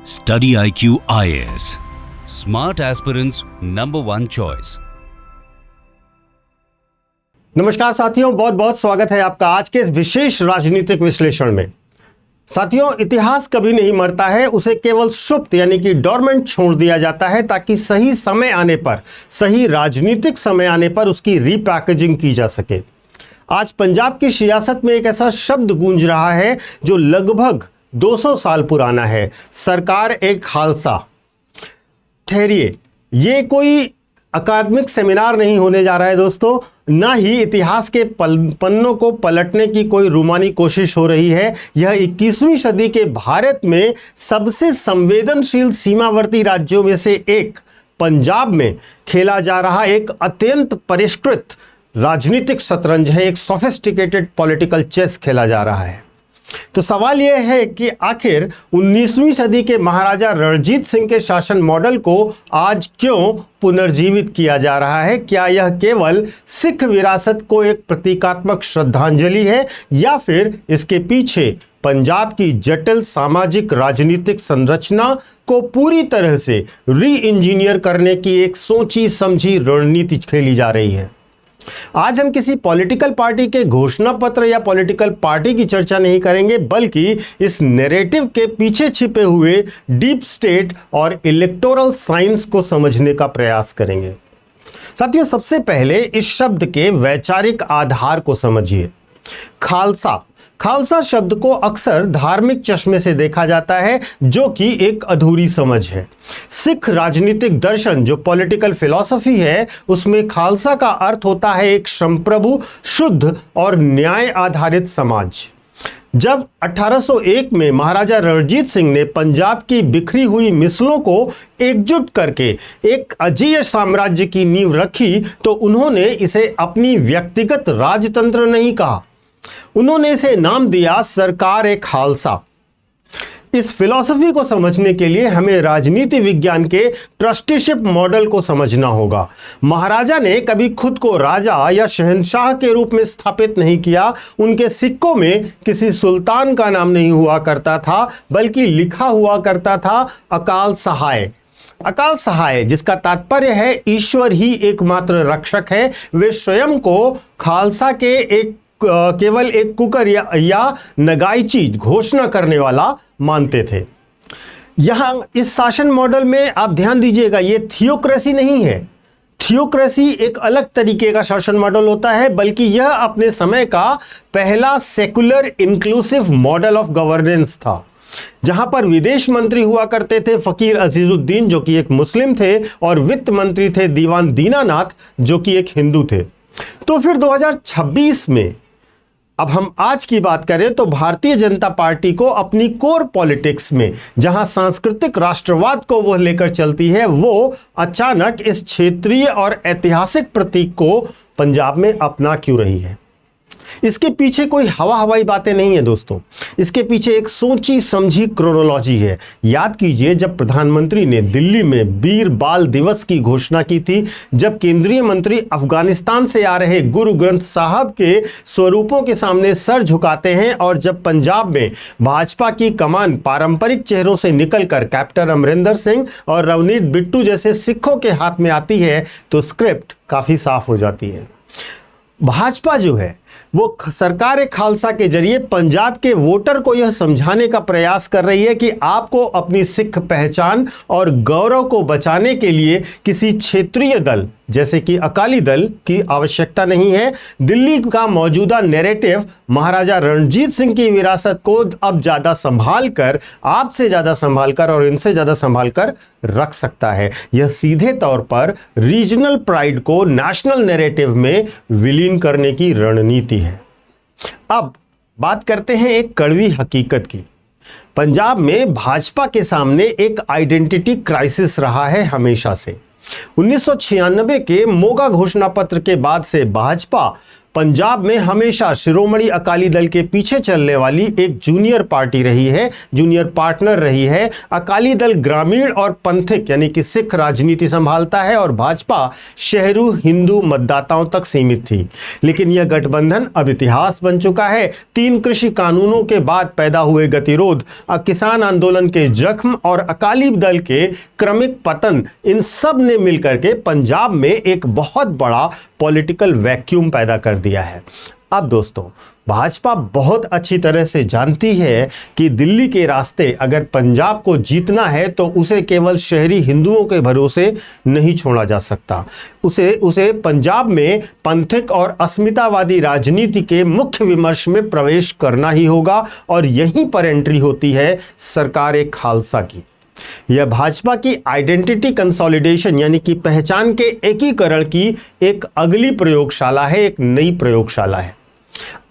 Study IQ IAS. Smart aspirants #1 choice. नमस्कार साथियों, बहुत बहुत स्वागत है आपका आज के इस विशेष राजनीतिक विश्लेषण में। साथियों, इतिहास कभी नहीं मरता है, उसे केवल सुप्त यानी कि डोरमेंट छोड़ दिया जाता है ताकि सही समय आने पर, सही राजनीतिक समय आने पर उसकी रीपैकेजिंग की जा सके। आज पंजाब की सियासत में एक ऐसा शब्द गूंज रहा है जो लगभग 200 साल पुराना है। सरकार एक खालसा। ठहरिए, ये कोई अकादमिक सेमिनार नहीं होने जा रहा है दोस्तों, ना ही इतिहास के पन्नों को पलटने की कोई रूमानी कोशिश हो रही है। यह 21वीं सदी के भारत में सबसे संवेदनशील सीमावर्ती राज्यों में से एक पंजाब में खेला जा रहा एक अत्यंत परिष्कृत राजनीतिक शतरंज है, एक सोफिस्टिकेटेड पॉलिटिकल चेस खेला जा रहा है। तो सवाल यह है कि आखिर 19वीं सदी के महाराजा रणजीत सिंह के शासन मॉडल को आज क्यों पुनर्जीवित किया जा रहा है? क्या यह केवल सिख विरासत को एक प्रतीकात्मक श्रद्धांजलि है या फिर इसके पीछे पंजाब की जटिल सामाजिक राजनीतिक संरचना को पूरी तरह से री इंजीनियर करने की एक सोची समझी रणनीति खेली जा रही है? आज हम किसी पॉलिटिकल पार्टी के घोषणा पत्र या पॉलिटिकल पार्टी की चर्चा नहीं करेंगे, बल्कि इस नैरेटिव के पीछे छिपे हुए डीप स्टेट और इलेक्टोरल साइंस को समझने का प्रयास करेंगे। साथियों, सबसे पहले इस शब्द के वैचारिक आधार को समझिए। खालसा। खालसा शब्द को अक्सर धार्मिक चश्मे से देखा जाता है, जो कि एक अधूरी समझ है। सिख राजनीतिक दर्शन जो पॉलिटिकल फिलॉसफी है, उसमें खालसा का अर्थ होता है एक संप्रभु, शुद्ध और न्याय आधारित समाज। जब 1801 में महाराजा रणजीत सिंह ने पंजाब की बिखरी हुई मिसलों को एकजुट करके एक अजेय साम्राज्य की नींव रखी, तो उन्होंने इसे अपनी व्यक्तिगत राजतंत्र नहीं कहा, उन्होंने इसे नाम दिया सरकार एक खालसा। इस फिलॉसफी को समझने के लिए हमें राजनीति विज्ञान के ट्रस्टीशिप मॉडल को समझना होगा। महाराजा ने कभी खुद को राजा या शहंशाह के रूप में स्थापित नहीं किया। उनके सिक्कों में किसी सुल्तान का नाम नहीं हुआ करता था, बल्कि लिखा हुआ करता था अकाल सहाय। अकाल सहाय, जिसका तात्पर्य है ईश्वर ही एकमात्र रक्षक है। वे स्वयं को खालसा के केवल एक कुकर या नगाई चीज घोषणा करने वाला मानते थे। यहां इस शासन मॉडल में आप ध्यान दीजिएगा, यह थियोक्रेसी नहीं है। थियोक्रेसी एक अलग तरीके का शासन मॉडल होता है, बल्कि यह अपने समय का पहला secular inclusive model of governance था, जहां पर विदेश मंत्री हुआ करते थे फकीर अजीजुद्दीन, जो कि एक मुस्लिम थे, और वित्त मंत्री थे दीवान दीनानाथ, जो कि एक हिंदू थे। तो फिर 2026 में अब हम आज की बात करें तो भारतीय जनता पार्टी को अपनी कोर पॉलिटिक्स में जहां सांस्कृतिक राष्ट्रवाद को वह लेकर चलती है, वो अचानक इस क्षेत्रीय और ऐतिहासिक प्रतीक को पंजाब में अपना क्यों रही है? इसके पीछे कोई हवाई बातें नहीं है दोस्तों, इसके पीछे एक सोची समझी क्रोनोलॉजी है। याद कीजिए, जब प्रधानमंत्री ने दिल्ली में वीर बाल दिवस की घोषणा की थी, जब केंद्रीय मंत्री अफगानिस्तान से आ रहे गुरु ग्रंथ साहब के स्वरूपों के सामने सर झुकाते हैं, और जब पंजाब में भाजपा की कमान पारंपरिक चेहरों से निकलकर कैप्टन अमरिंदर सिंह और रवनीत बिट्टू जैसे सिखों के हाथ में आती है, तो स्क्रिप्ट काफी साफ हो जाती है। भाजपा जो है वो सरकार एक खालसा के जरिए पंजाब के वोटर को यह समझाने का प्रयास कर रही है कि आपको अपनी सिख पहचान और गौरव को बचाने के लिए किसी क्षेत्रीय दल जैसे कि अकाली दल की आवश्यकता नहीं है। दिल्ली का मौजूदा नैरेटिव महाराजा रणजीत सिंह की विरासत को अब ज्यादा संभाल कर, आपसे ज्यादा संभाल कर और इनसे ज्यादा संभाल कर रख सकता है। यह सीधे तौर पर रीजनल प्राइड को नेशनल नैरेटिव में विलीन करने की रणनीति है। अब बात करते हैं एक कड़वी हकीकत की। पंजाब में भाजपा के सामने एक आइडेंटिटी क्राइसिस रहा है हमेशा से। 1996 के मोगा घोषणा पत्र के बाद से भाजपा पंजाब में हमेशा शिरोमणि अकाली दल के पीछे चलने वाली एक जूनियर पार्टी रही है, जूनियर पार्टनर रही है। अकाली दल ग्रामीण और पंथिक यानी कि सिख राजनीति संभालता है और भाजपा शहरी हिंदू मतदाताओं तक सीमित थी। लेकिन यह गठबंधन अब इतिहास बन चुका है। 3 कृषि कानूनों के बाद पैदा हुए गतिरोध, किसान आंदोलन के जख्म और अकाली दल के क्रमिक पतन, इन सब ने मिलकर के पंजाब में एक बहुत बड़ा पॉलिटिकल वैक्यूम पैदा कर दिया है। अब दोस्तों, भाजपा बहुत अच्छी तरह से जानती है कि दिल्ली के रास्ते अगर पंजाब को जीतना है तो उसे केवल शहरी हिंदुओं के भरोसे नहीं छोड़ा जा सकता। उसे पंजाब में पंथिक और अस्मितावादी राजनीति के मुख्य विमर्श में प्रवेश करना ही होगा और यहीं पर एंट्री होती है सरकार-ए-खालसा की। यह भाजपा की आइडेंटिटी कंसोलिडेशन यानी कि पहचान के एकीकरण की एक अगली प्रयोगशाला है, एक नई प्रयोगशाला है।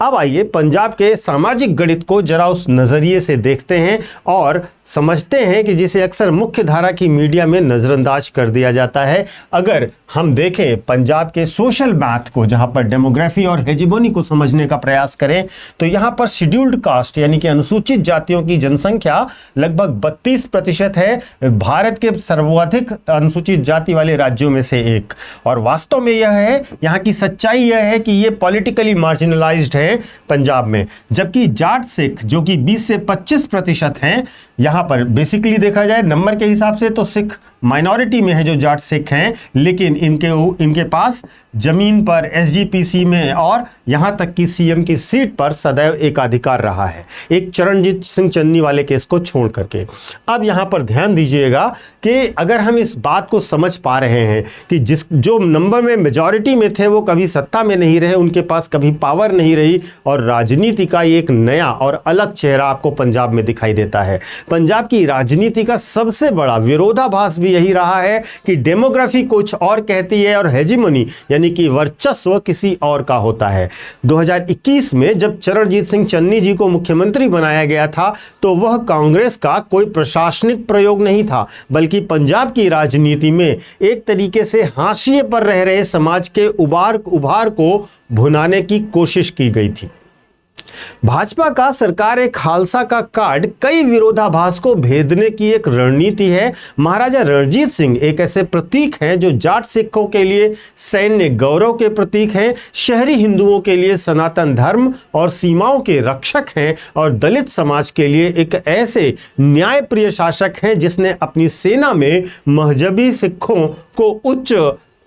अब आइए पंजाब के सामाजिक गणित को जरा उस नजरिए से देखते हैं और समझते हैं कि जिसे अक्सर मुख्य धारा की मीडिया में नजरअंदाज कर दिया जाता है। अगर हम देखें पंजाब के सोशल मैथ को, जहां पर डेमोग्राफी और हेजिमोनी को समझने का प्रयास करें, तो यहां पर शेड्यूल्ड कास्ट यानी कि अनुसूचित जातियों की जनसंख्या लगभग 32% है, भारत के सर्वाधिक अनुसूचित जाति वाले राज्यों में से एक। और वास्तव में यह है, यहां की सच्चाई यह है कि यह पॉलिटिकली मार्जिनलाइज्ड है पंजाब में, जबकि जाट सिख जो कि 20 से 25% हैं, यहां पर बेसिकली देखा जाए नंबर के हिसाब से तो सिख माइनॉरिटी में है जो जाट सिख हैं, लेकिन इनके पास जमीन पर, एसजीपीसी में और यहां तक कि सीएम की सीट पर सदैव एकाधिकार रहा है, एक चरणजीत सिंह चन्नी वाले केस को छोड़ करके। अब यहां पर ध्यान दीजिएगा कि अगर हम इस बात को समझ पा रहे हैं कि जो नंबर में मेजॉरिटी में थे वो कभी सत्ता में नहीं रहे, उनके पास कभी पावर नहीं रही, और राजनीति का एक नया और अलग चेहरा आपको पंजाब में दिखाई देता है। पंजाब की राजनीति का सबसे बड़ा विरोधाभास भी यही रहा है कि डेमोग्राफी कुछ और कहती है और हेजिमोनी यानी कि वर्चस्व किसी और का होता है। 2021 में जब चरणजीत सिंह चन्नी जी को मुख्यमंत्री बनाया गया था तो वह कांग्रेस का कोई प्रशासनिक प्रयोग नहीं था, बल्कि पंजाब की राजनीति में एक तरीके से हाशिए पर रह रहे समाज के उभार को भुनाने की कोशिश की गई थी। भाजपा का सरकार-ए-खालसा का कार्ड कई विरोधाभास को भेदने की एक रणनीति है। महाराजा रणजीत सिंह एक ऐसे प्रतीक हैं जो जाट सिखों के लिए सैन्य गौरव के प्रतीक हैं, शहरी हिंदुओं के लिए सनातन धर्म और सीमाओं के रक्षक हैं, और दलित समाज के लिए एक ऐसे न्यायप्रिय शासक हैं जिसने अपनी सेना में मजहबी सिखों को उच्च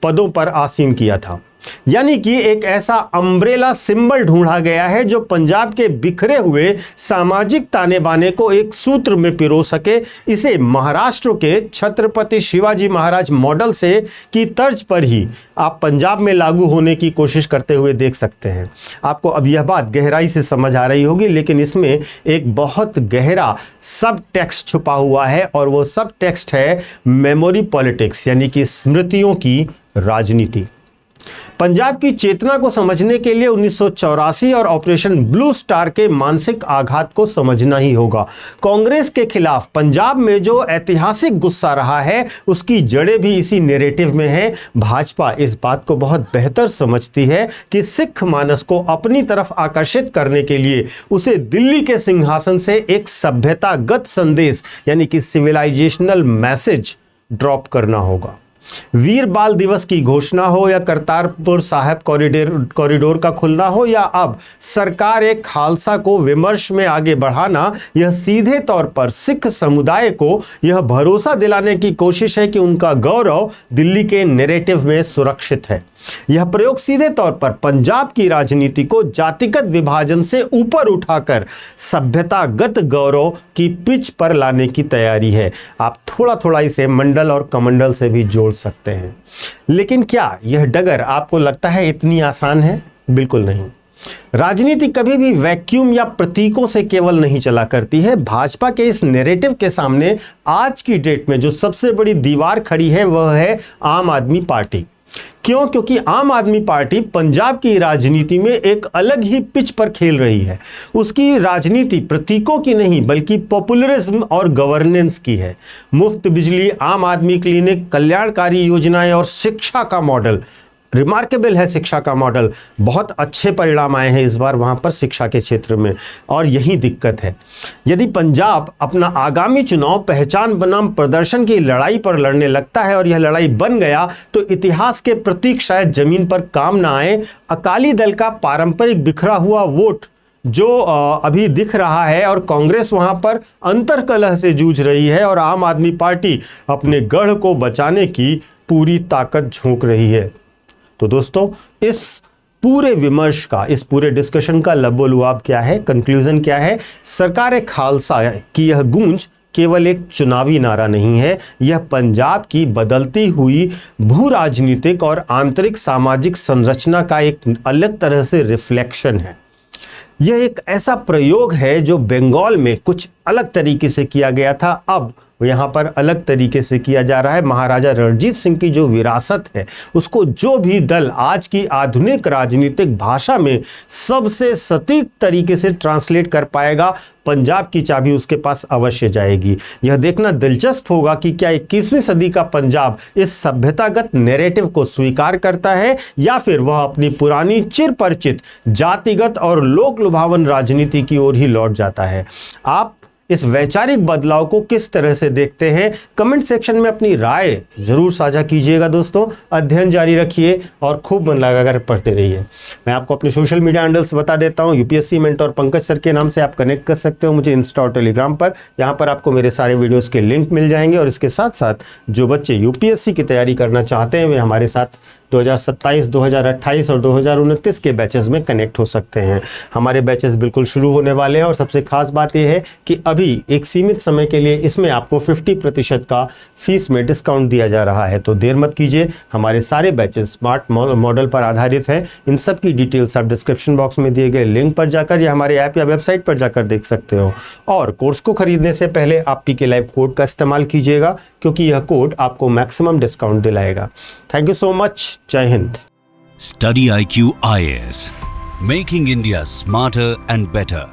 पदों पर आसीन किया था। यानी कि एक ऐसा अम्ब्रेला सिंबल ढूंढा गया है जो पंजाब के बिखरे हुए सामाजिक ताने बाने को एक सूत्र में पिरो सके। इसे महाराष्ट्र के छत्रपति शिवाजी महाराज मॉडल से की तर्ज पर ही आप पंजाब में लागू होने की कोशिश करते हुए देख सकते हैं। आपको अब यह बात गहराई से समझ आ रही होगी, लेकिन इसमें एक बहुत गहरा सब टेक्स्ट छुपा हुआ है, और वो सब टेक्स्ट है मेमोरी पॉलिटिक्स यानी कि स्मृतियों की राजनीति। पंजाब की चेतना को समझने के लिए 1984 और ऑपरेशन ब्लू स्टार के मानसिक आघात को समझना ही होगा। कांग्रेस के खिलाफ पंजाब में जो ऐतिहासिक गुस्सा रहा है उसकी जड़ें भी इसी नैरेटिव में है। भाजपा इस बात को बहुत बेहतर समझती है कि सिख मानस को अपनी तरफ आकर्षित करने के लिए उसे दिल्ली के सिंहासन से एक सभ्यतागत संदेश यानी कि सिविलाइजेशनल मैसेज ड्रॉप करना होगा। वीर बाल दिवस की घोषणा हो या करतारपुर साहिब कॉरिडोर का खुलना हो या अब सरकार-ए-खालसा को विमर्श में आगे बढ़ाना, यह सीधे तौर पर सिख समुदाय को यह भरोसा दिलाने की कोशिश है कि उनका गौरव दिल्ली के नैरेटिव में सुरक्षित है। यह प्रयोग सीधे तौर पर पंजाब की राजनीति को जातिगत विभाजन से ऊपर उठाकर सभ्यतागत गौरव की पिच पर लाने की तैयारी है। आप थोड़ा थोड़ा इसे मंडल और कमंडल से भी जोड़ सकते हैं। लेकिन क्या यह डगर आपको लगता है इतनी आसान है? बिल्कुल नहीं। राजनीति कभी भी वैक्यूम या प्रतीकों से केवल नहीं चला करती है। भाजपा के इस नैरेटिव के सामने आज की डेट में जो सबसे बड़ी दीवार खड़ी है वह है आम आदमी पार्टी। क्यों? क्योंकि आम आदमी पार्टी पंजाब की राजनीति में एक अलग ही पिच पर खेल रही है। उसकी राजनीति प्रतीकों की नहीं बल्कि पॉपुलरिज्म और गवर्नेंस की है। मुफ्त बिजली, आम आदमी क्लिनिक, कल्याणकारी योजनाएं और शिक्षा का मॉडल रिमार्केबल है शिक्षा का मॉडल, बहुत अच्छे परिणाम आए हैं इस बार वहाँ पर शिक्षा के क्षेत्र में, और यही दिक्कत है। यदि पंजाब अपना आगामी चुनाव पहचान बनाम प्रदर्शन की लड़ाई पर लड़ने लगता है और यह लड़ाई बन गया तो इतिहास के प्रतीक शायद जमीन पर काम ना आए। अकाली दल का पारंपरिक बिखरा हुआ वोट जो अभी दिख रहा है और कांग्रेस वहां पर अंतर्कलह से जूझ रही है और आम आदमी पार्टी अपने गढ़ को बचाने की पूरी ताकत झोंक रही है। तो दोस्तों, इस पूरे विमर्श का, इस पूरे डिस्कशन का लबोलुआब क्या है, कंक्लूजन क्या है? सरकार खालसा की यह गूंज केवल एक चुनावी नारा नहीं है, यह पंजाब की बदलती हुई भू राजनीतिक और आंतरिक सामाजिक संरचना का एक अलग तरह से रिफ्लेक्शन है। यह एक ऐसा प्रयोग है जो बंगाल में कुछ अलग तरीके से किया गया था, अब यहाँ पर अलग तरीके से किया जा रहा है। महाराजा रणजीत सिंह की जो विरासत है उसको जो भी दल आज की आधुनिक राजनीतिक भाषा में सबसे सटीक तरीके से ट्रांसलेट कर पाएगा, पंजाब की चाबी उसके पास अवश्य जाएगी। यह देखना दिलचस्प होगा कि क्या 21वीं सदी का पंजाब इस सभ्यतागत नैरेटिव को स्वीकार करता है या फिर वह अपनी पुरानी चिरपरिचित जातिगत और लोक लुभावन राजनीति की ओर ही लौट जाता है। आप इस वैचारिक बदलाव को किस तरह से देखते हैं? कमेंट सेक्शन में अपनी राय जरूर साझा कीजिएगा। दोस्तों, अध्ययन जारी रखिए और खूब मन लगाकर पढ़ते रहिए। मैं आपको अपने सोशल मीडिया हैंडल्स बता देता हूं। यूपीएससी मेंटोर पंकज सर के नाम से आप कनेक्ट कर सकते हो मुझे इंस्टा और टेलीग्राम पर। यहां पर आपको मेरे सारे वीडियोस के लिंक मिल जाएंगे और इसके साथ साथ जो बच्चे यूपीएससी की तैयारी करना चाहते हैं वे हमारे साथ 2027, 2028 और 2029 के बैचेस में कनेक्ट हो सकते हैं। हमारे बैचेस बिल्कुल शुरू होने वाले हैं और सबसे खास बात यह है कि अभी एक सीमित समय के लिए इसमें आपको 50% का फीस में डिस्काउंट दिया जा रहा है, तो देर मत कीजिए। हमारे सारे बैचेस स्मार्ट मॉडल पर आधारित है। इन सब की डिटेल्स आप डिस्क्रिप्शन बॉक्स में दिए गए लिंक पर जाकर या हमारे ऐप या वेबसाइट पर जाकर देख सकते हो। और कोर्स को खरीदने से पहले आप पीके लाइव कोड का इस्तेमाल कीजिएगा क्योंकि यह कोड आपको मैक्सिमम डिस्काउंट दिलाएगा। Thank you so much. जय Hind. Study IQ IAS, making India smarter and better.